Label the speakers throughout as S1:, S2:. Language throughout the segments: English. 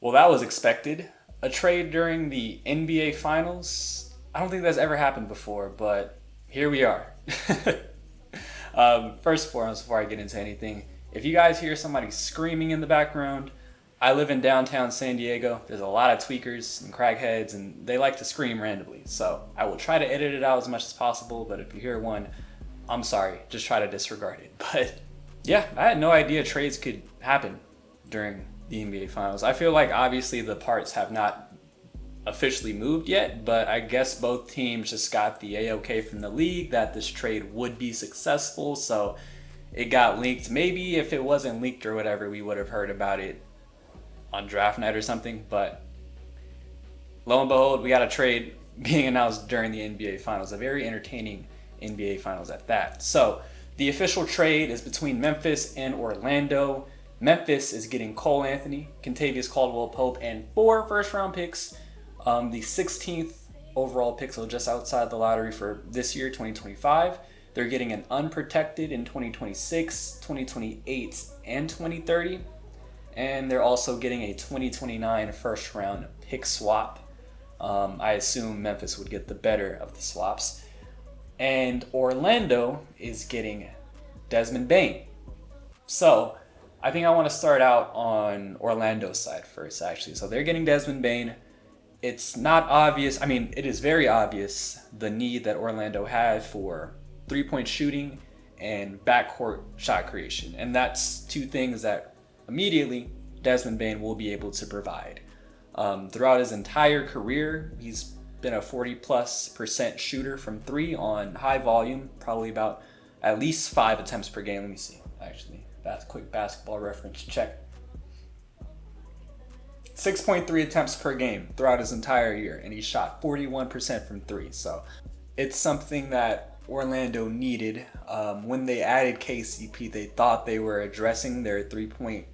S1: Well, that was expected. A trade during the NBA Finals. I don't think that's ever happened before, but here we are. First and foremost, before I get into anything, if you guys hear somebody screaming in the background, I live in downtown San Diego. There's a lot of tweakers and crackheads, and they like to scream randomly. So I will try to edit it out as much as possible, but if you hear one, I'm sorry. Just try to disregard it. But yeah, I had no idea trades could happen during the NBA Finals. I feel like obviously the parts have not officially moved yet, but I guess both teams just got the A-OK from the league that this trade would be successful, so it got leaked. Maybe if it wasn't leaked or whatever, we would have heard about it on draft night or something, but lo and behold, we got a trade being announced during the NBA Finals, a very entertaining NBA Finals at that. So the official trade is between Memphis and Orlando. Memphis is getting Cole Anthony, Kentavious Caldwell-Pope, and 4 first-round picks. The 16th overall pick, so just outside the lottery for this year, 2025. They're getting an unprotected in 2026, 2028, and 2030. And they're also getting a 2029 first-round pick swap. I assume Memphis would get the better of the swaps. And Orlando is getting Desmond Bane. So I think I want to start out on Orlando's side first, actually. So they're getting Desmond Bane. It's not obvious. I mean, it is very obvious the need that Orlando had for three-point shooting and backcourt shot creation. And that's two things that immediately Desmond Bane will be able to provide. Throughout his entire career, he's been a 40+% shooter from 3 on high volume, probably about at least 5 attempts per game. Let me see, actually. That's a quick basketball reference check. 6.3 attempts per game throughout his entire year, and he shot 41% from 3. So it's something that Orlando needed. When they added KCP, they thought they were addressing their three-point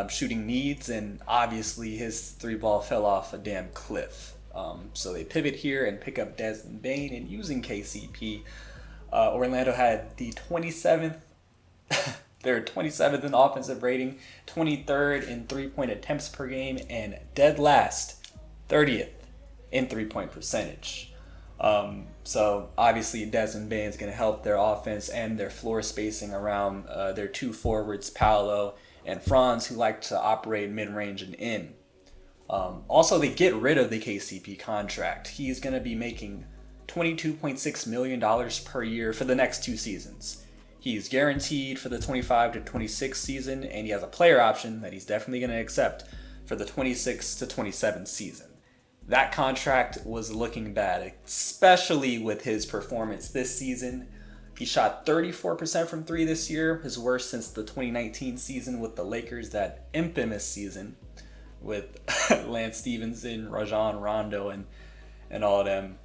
S1: shooting needs, and obviously his 3-ball fell off a damn cliff. So they pivot here and pick up Desmond Bane, and using KCP, Orlando had the 27th They're 27th in offensive rating, 23rd in three-point attempts per game, and dead last, 30th in three-point percentage. So obviously Desmond Bane is going to help their offense and their floor spacing around their 2 forwards, Paolo and Franz, who like to operate mid-range and in. Also, they get rid of the KCP contract. He's going to be making $22.6 million per year for the next 2 seasons. He's guaranteed for the 25 to 26 season, and he has a player option that he's definitely going to accept for the 26 to 27 season. That contract was looking bad, especially with his performance this season. He shot 34% from 3 this year, his worst since the 2019 season with the Lakers, that infamous season with Lance Stevenson, Rajon Rondo, and all of them.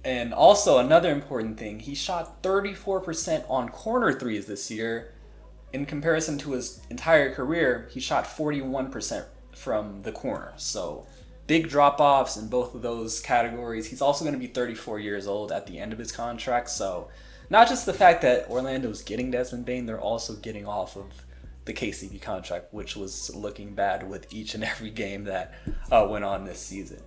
S1: And also another important thing, he shot 34% on corner threes this year. In comparison to his entire career, he shot 41% from the corner. So big drop-offs in both of those categories. He's also going to be 34 years old at the end of his contract. So not just the fact that Orlando's getting Desmond Bane, they're also getting off of the KCP contract, which was looking bad with each and every game that went on this season.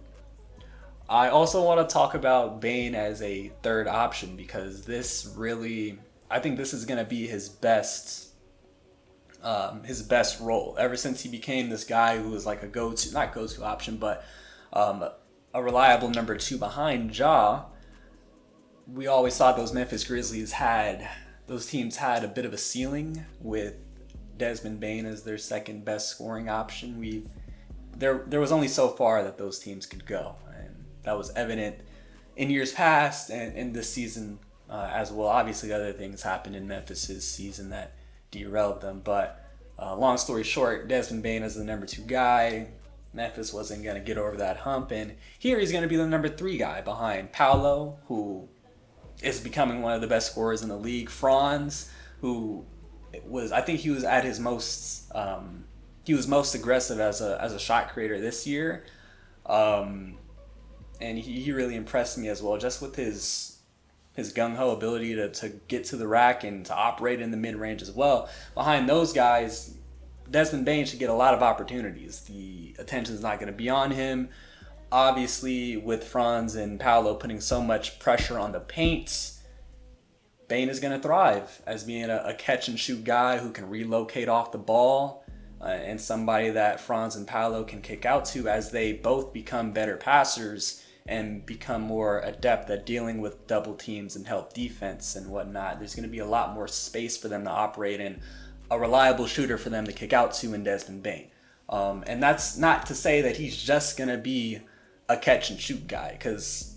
S1: I also want to talk about Bane as a third option because I think this is going to be his best role ever since he became this guy who was like a not go-to option, but a reliable number 2 behind Ja. We always thought those Memphis Grizzlies those teams had a bit of a ceiling with Desmond Bane as their second best scoring option. There was only so far that those teams could go. That was evident in years past and in this season as well. Obviously, other things happened in Memphis' season that derailed them. But long story short, Desmond Bane is the number 2 guy. Memphis wasn't going to get over that hump. And here he's going to be the number 3 guy behind Paolo, who is becoming one of the best scorers in the league. Franz, who I think he was at his most, he was most aggressive as a shot creator this year. And he really impressed me as well, just with his gung-ho ability to get to the rack and to operate in the mid-range as well. Behind those guys, Desmond Bane should get a lot of opportunities. The attention's not going to be on him. Obviously, with Franz and Paolo putting so much pressure on the paints, Bane is going to thrive as being a catch and shoot guy who can relocate off the ball, and somebody that Franz and Paolo can kick out to as they both become better passers and become more adept at dealing with double teams and help defense and whatnot. There's going to be a lot more space for them to operate in, a reliable shooter for them to kick out to in Desmond Bane. And that's not to say that he's just going to be a catch and shoot guy, because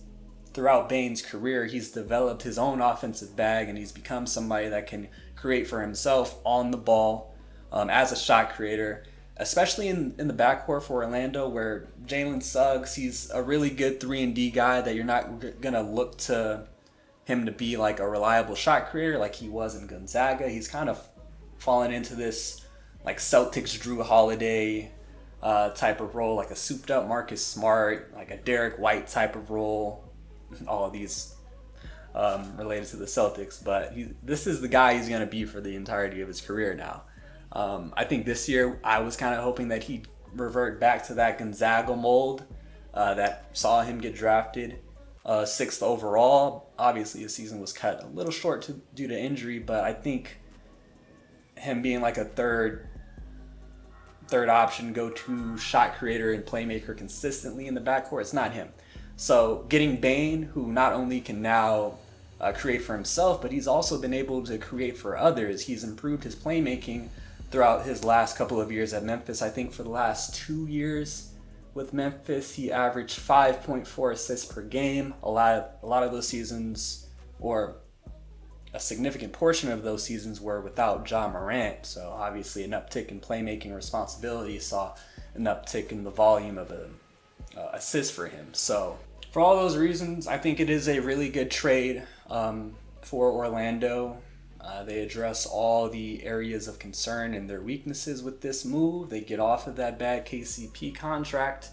S1: throughout Bane's career, he's developed his own offensive bag and he's become somebody that can create for himself on the ball as a shot creator, especially in the backcourt for Orlando, where Jalen Suggs, he's a really good 3-and-D guy that you're not going to look to him to be like a reliable shot creator like he was in Gonzaga. He's kind of fallen into this like Celtics Drew Holiday type of role, like a souped up Marcus Smart, like a Derek White type of role. All of these related to the Celtics, but this is the guy he's going to be for the entirety of his career now. I think this year I was kind of hoping that he'd revert back to that Gonzaga mold that saw him get drafted 6th overall. Obviously his season was cut a little short due to injury, but I think him being like a third option go-to shot creator and playmaker consistently in the backcourt, it's not him. So getting Bane, who not only can now create for himself, but he's also been able to create for others. He's improved his playmaking throughout his last couple of years at Memphis. I think for the last 2 years with Memphis, he averaged 5.4 assists per game. A lot of those seasons, or a significant portion of those seasons, were without Ja Morant. So obviously an uptick in playmaking responsibility saw an uptick in the volume of assists for him. So for all those reasons, I think it is a really good trade for Orlando. They address all the areas of concern and their weaknesses with this move. They get off of that bad KCP contract,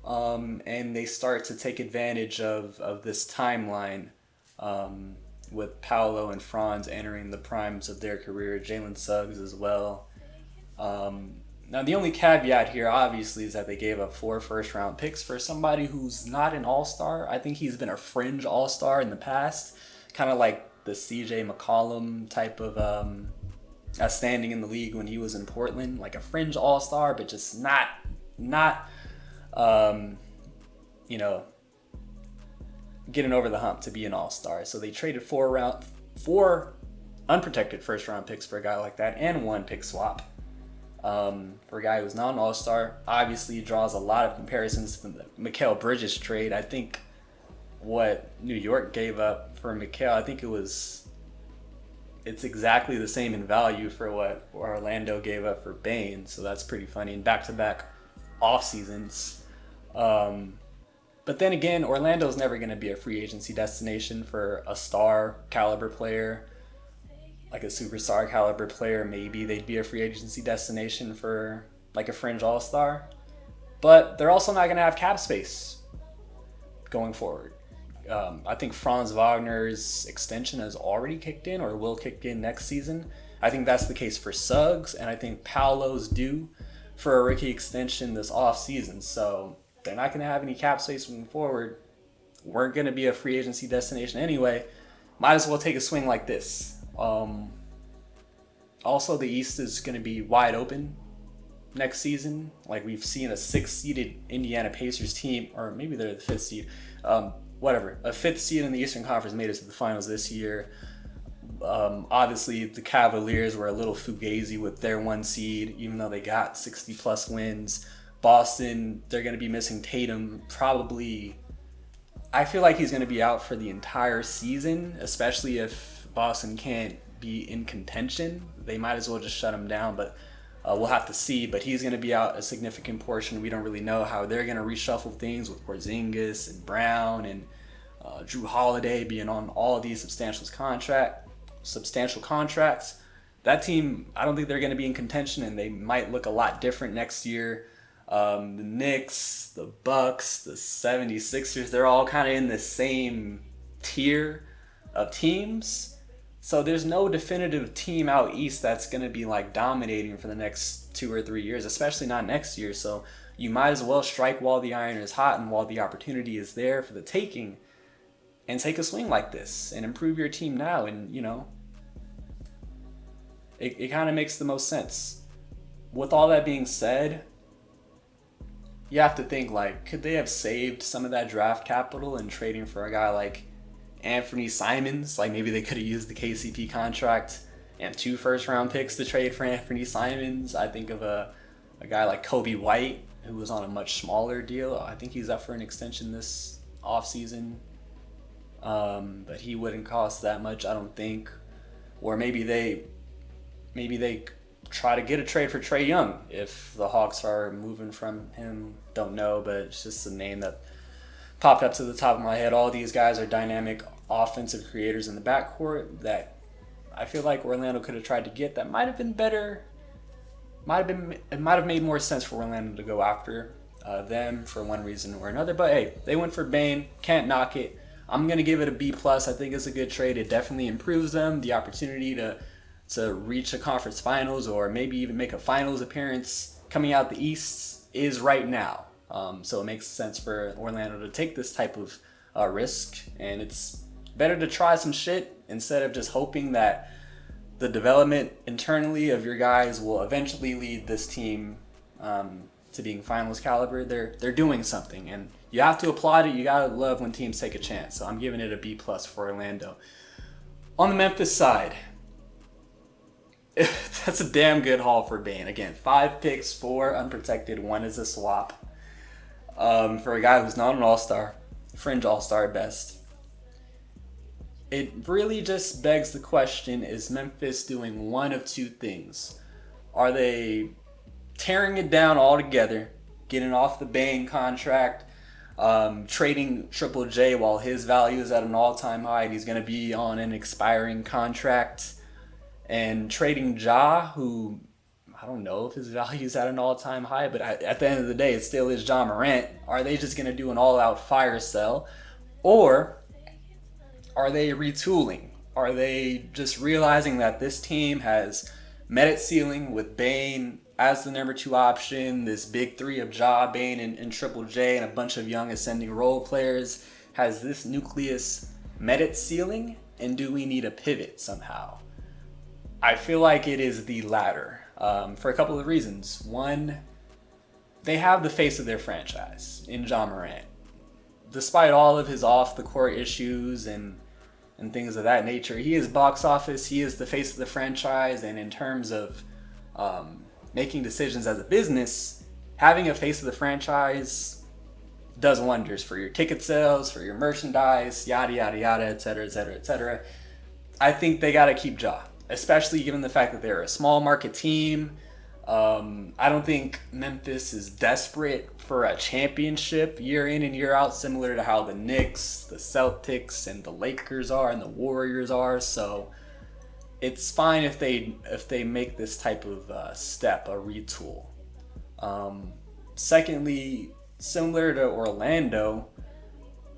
S1: and they start to take advantage of this timeline with Paolo and Franz entering the primes of their career, Jalen Suggs as well. Now, the only caveat here, obviously, is that they gave up 4 first-round picks for somebody who's not an all-star. I think he's been a fringe all-star in the past, kind of like the CJ McCollum type of standing in the league when he was in Portland, like a fringe all-star, but just not getting over the hump to be an all-star. So they traded 4 unprotected first-round picks for a guy like that, and 1 pick swap. For a guy who's not an all-star. Obviously draws a lot of comparisons to the Mikal Bridges trade. I think what New York gave up for Mikal, I think it's exactly the same in value for what Orlando gave up for Bane, so that's pretty funny, in back-to-back off seasons. But then again, Orlando's never going to be a free agency destination for a star caliber player. Like a superstar caliber player, maybe they'd be a free agency destination for like a fringe all-star. But they're also not going to have cap space going forward. I think Franz Wagner's extension has already kicked in or will kick in next season. I think that's the case for Suggs, and I think Paolo's due for a rookie extension this offseason. So they're not going to have any cap space moving forward. We're going to be a free agency destination anyway. Might as well take a swing like this. Also, the East is going to be wide open next season. Like, we've seen a 6th-seeded Indiana Pacers team, or maybe they're the 5th seed, a 5th seed in the Eastern Conference made it to the finals this year. Obviously, the Cavaliers were a little fugazi with their 1 seed, even though they got 60-plus wins. Boston, they're going to be missing Tatum probably. I feel like he's going to be out for the entire season, especially if Boston can't be in contention. They might as well just shut him down, but we'll have to see. But he's going to be out a significant portion. We don't really know how they're going to reshuffle things with Porzingis and Brown and Drew Holiday being on all of these substantial contracts. That team, I don't think they're going to be in contention, and they might look a lot different next year. The Knicks, the Bucks, the 76ers, they're all kind of in the same tier of teams. So there's no definitive team out east that's going to be like dominating for the next 2 or 3 years, especially not next year. So you might as well strike while the iron is hot and while the opportunity is there for the taking, and take a swing like this and improve your team now. And, it kind of makes the most sense. With all that being said, you have to think, like, could they have saved some of that draft capital in trading for a guy like Anthony Simons? Like, maybe they could have used the KCP contract and 2 first-round picks to trade for Anthony Simons. I think of a guy like Kobe White, who was on a much smaller deal. I think he's up for an extension this offseason. But he wouldn't cost that much, I don't think. Or maybe they try to get a trade for Trae Young if the Hawks are moving from him. Don't know, but it's just a name that popped up to the top of my head. All these guys are dynamic offensive creators in the backcourt that I feel like Orlando could have tried to get. That might have been better. It might have made more sense for Orlando to go after them for one reason or another. But hey, they went for Bane. Can't knock it. I'm gonna give it a B+. I think it's a good trade. It definitely improves them. The opportunity to reach a conference finals or maybe even make a finals appearance coming out the East is right now. So it makes sense for Orlando to take this type of risk, and it's better to try some shit instead of just hoping that the development internally of your guys will eventually lead this team to being finals caliber. They're doing something, and you have to applaud it. You gotta love when teams take a chance. So I'm giving it a B+ for Orlando. On the Memphis side, that's a damn good haul for Bane. Again, 5 picks, 4 unprotected, 1 is a swap. For a guy who's not an all-star, fringe all-star at best. It really just begs the question, is Memphis doing one of 2 things? Are they tearing it down altogether, getting off the Bane contract, trading Triple J while his value is at an all-time high and he's going to be on an expiring contract, and trading Ja, who I don't know if his value is at an all-time high, but at the end of the day, it still is Ja Morant. Are they just going to do an all-out fire sell? Or are they retooling? Are they just realizing that this team has met its ceiling with Bane as the number 2 option, this big 3 of Ja, Bane, and Triple J, and a bunch of young ascending role players? Has this nucleus met its ceiling? And do we need a pivot somehow? I feel like it is the latter, for a couple of reasons. One, they have the face of their franchise in Ja Morant. Despite all of his off-the-court issues and things of that nature, he is box office, he is the face of the franchise, and in terms of making decisions as a business, having a face of the franchise does wonders for your ticket sales, for your merchandise, yada, yada, yada, et cetera, et cetera, et cetera. I think they got to keep Ja, especially given the fact that they're a small market team. I don't think Memphis is desperate for a championship year in and year out, similar to how the Knicks, the Celtics, and the Lakers are, and the Warriors are. So it's fine if they make this type of step, a retool. Secondly, similar to Orlando,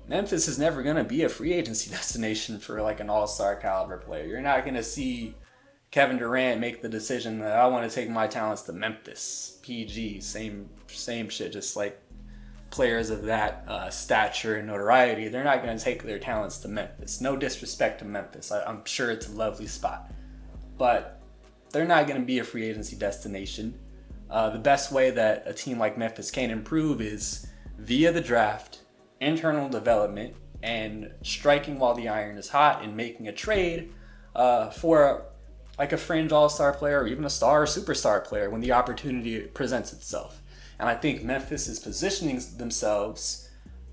S1: Memphis is never going to be a free agency destination for like an all-star caliber player. You're not going to see Kevin Durant make the decision that I want to take my talents to Memphis. PG, same shit, just like players of that stature and notoriety. They're not going to take their talents to Memphis. No disrespect to Memphis. I'm sure it's a lovely spot. But they're not going to be a free agency destination. The best way that a team like Memphis can improve is via the draft, internal development, and striking while the iron is hot and making a trade for like a fringe all-star player or even a star or superstar player when the opportunity presents itself. And I think Memphis is positioning themselves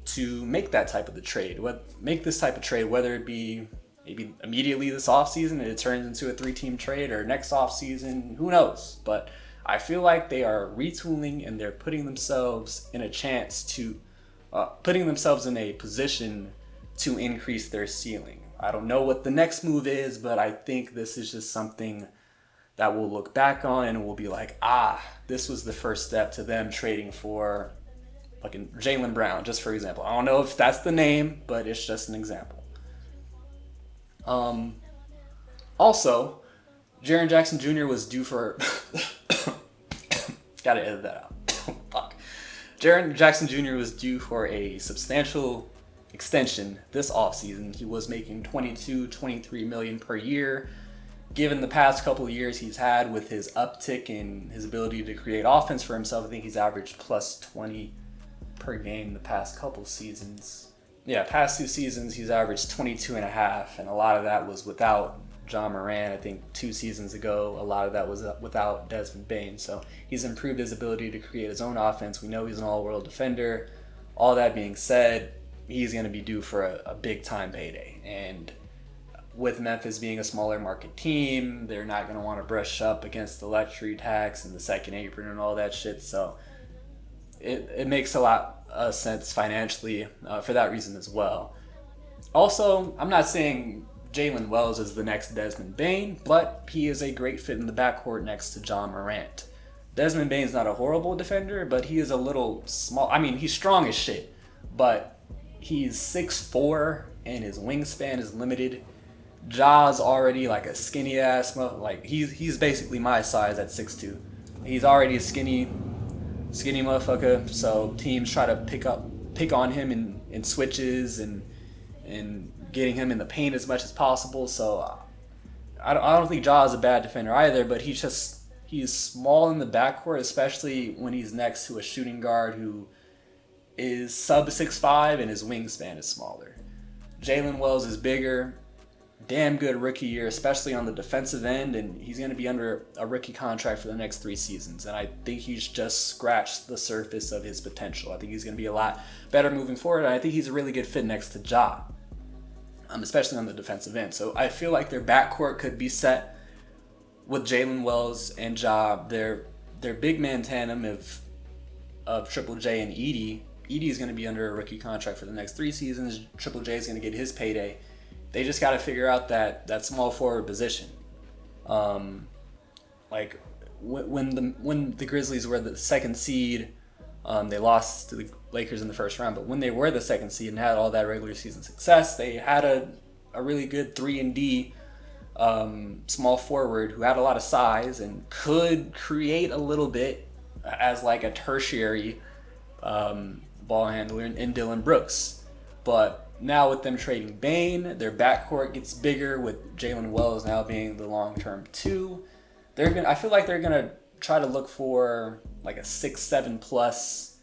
S1: to make that type of the trade, make this type of trade, whether it be maybe immediately this offseason and it turns into a 3-team trade, or next offseason, who knows. But I feel like they are retooling and they're putting themselves in a chance to putting themselves in a position to increase their ceiling. I don't know what the next move is, but I think this is just something that we'll look back on and we'll be like, this was the first step to them trading for fucking Jaylen Brown, just for example. I don't know if that's the name, but it's just an example. Also, Jaren Jackson Jr. was due for. Gotta edit that out. Fuck. Jaren Jackson Jr. was due for a substantial extension this offseason. He was making 22, 23 million per year. Given the past couple of years he's had with his uptick in his ability to create offense for himself, I think he's averaged plus 20 per game the past couple seasons. Yeah, past 2 seasons he's averaged 22 and a half, and a lot of that was without John Moran. I think 2 seasons ago, a lot of that was without Desmond Bane. So he's improved his ability to create his own offense. We know he's an all-world defender. All that being said, he's going to be due for a big-time payday. And with Memphis being a smaller market team, they're not going to want to brush up against the luxury tax and the second apron and all that shit. So it makes a lot of sense financially for that reason as well. Also, I'm not saying Jalen Wells is the next Desmond Bane, but he is a great fit in the backcourt next to John Morant. Desmond Bane's not a horrible defender, but he is a little small. I mean, he's strong as shit, but he's 6'4", and his wingspan is limited. Ja's already like a skinny ass, like he's basically my size at 6'2". He's already a skinny motherfucker. So teams try to pick on him in switches and getting him in the paint as much as possible. So I don't think Ja is a bad defender either, but he's small in the backcourt, especially when he's next to a shooting guard who is sub 6'5" and his wingspan is smaller. Jalen Wells is bigger. Damn good rookie year, especially on the defensive end, and he's going to be under a rookie contract for the next 3 seasons. And I think he's just scratched the surface of his potential. I think he's going to be a lot better moving forward, and I think he's a really good fit next to Ja, especially on the defensive end. So I feel like their backcourt could be set with Jalen Wells and Ja. Their big man tandem of Triple J and Edey. Edey is going to be under a rookie contract for the next 3 seasons. Triple J is going to get his payday. They just got to figure out that small forward position. Like when the Grizzlies were the 2nd seed, they lost to the Lakers in the 1st round. But when they were the 2nd seed and had all that regular season success, they had a really good 3-and-D small forward who had a lot of size and could create a little bit as like a tertiary ball handler in Dylan Brooks. But now with them trading Bane, their backcourt gets bigger with Jalen Wells now being the long-term 2. I feel like they're gonna try to look for like a 6'7" plus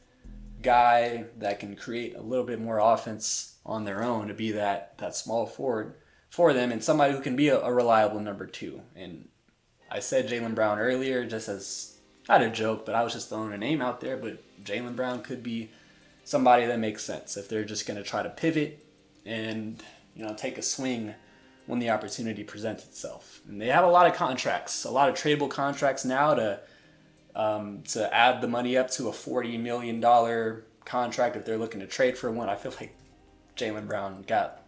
S1: guy that can create a little bit more offense on their own to be that small forward for them, and somebody who can be a reliable number 2. And I said Jaylen Brown earlier just as not a joke, but I was just throwing a name out there. But Jaylen Brown could be somebody that makes sense if they're just going to try to pivot and take a swing when the opportunity presents itself. And they have a lot of contracts, a lot of tradable contracts now to add the money up to a $40 million contract if they're looking to trade for one. I feel like Jaylen Brown got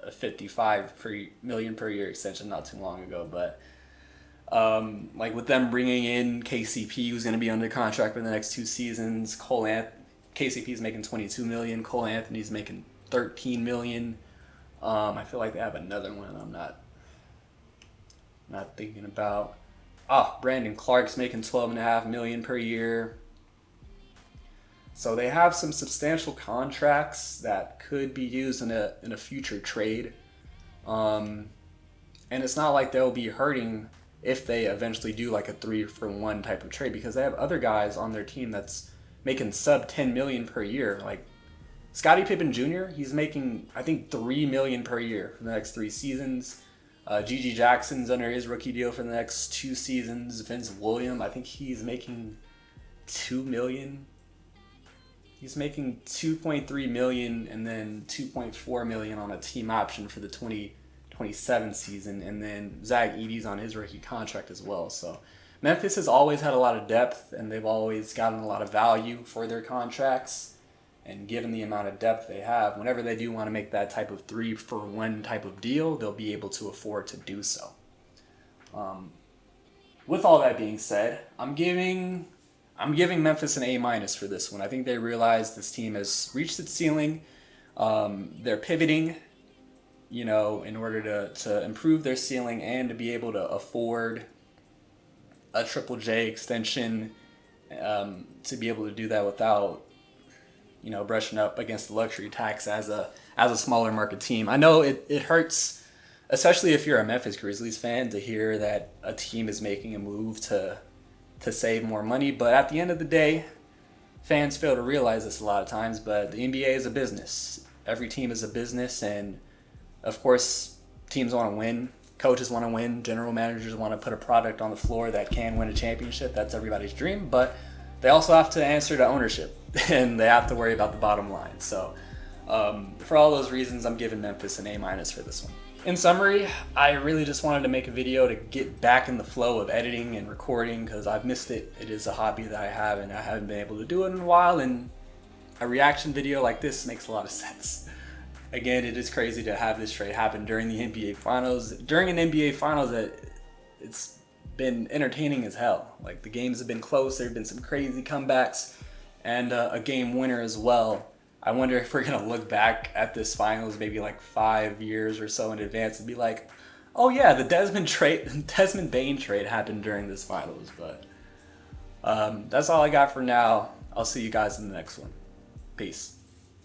S1: a $55 million per year extension not too long ago, but like with them bringing in KCP, who's going to be under contract for the next 2 seasons. KCP's making $22 million. Cole Anthony's making $13 million. I feel like they have another one I'm not thinking about. Brandon Clark's making $12.5 million per year. So they have some substantial contracts that could be used in a future trade. And it's not like they'll be hurting if they eventually do like a 3-for-1 type of trade, because they have other guys on their team that's making sub $10 million per year. Like Scottie Pippen Jr., he's making I think $3 million per year for the next 3 seasons. Gigi Jackson's under his rookie deal for the next 2 seasons. Vince Williams, I think he's making $2 million. He's making $2.3 million and then $2.4 million on a team option for the 2027 season, and then Zach Edey's on his rookie contract as well. So Memphis has always had a lot of depth, and they've always gotten a lot of value for their contracts. And given the amount of depth they have, whenever they do want to make that type of 3-for-1 type of deal, they'll be able to afford to do so. With all that being said, I'm giving Memphis an A- for this one. I think they realize this team has reached its ceiling. They're pivoting. in order to improve their ceiling and to be able to afford a Triple J extension, to be able to do that without, brushing up against the luxury tax as a smaller market team. I know it hurts, especially if you're a Memphis Grizzlies fan, to hear that a team is making a move to save more money. But at the end of the day, fans fail to realize this a lot of times, but the NBA is a business. Every team is a business, and of course, teams want to win. Coaches want to win. General managers want to put a product on the floor that can win a championship. That's everybody's dream, but they also have to answer to ownership, and they have to worry about the bottom line. So for all those reasons, I'm giving Memphis an A- for this one. In summary, I really just wanted to make a video to get back in the flow of editing and recording because I've missed it. It is a hobby that I have, and I haven't been able to do it in a while, and a reaction video like this makes a lot of sense. Again, it is crazy to have this trade happen during the NBA Finals. During an NBA Finals, it's been entertaining as hell. Like, the games have been close, there have been some crazy comebacks, and a game winner as well. I wonder if we're going to look back at this finals maybe like 5 years or so in advance and be like, oh yeah, the Desmond Bane trade happened during this finals. But that's all I got for now. I'll see you guys in the next one. Peace.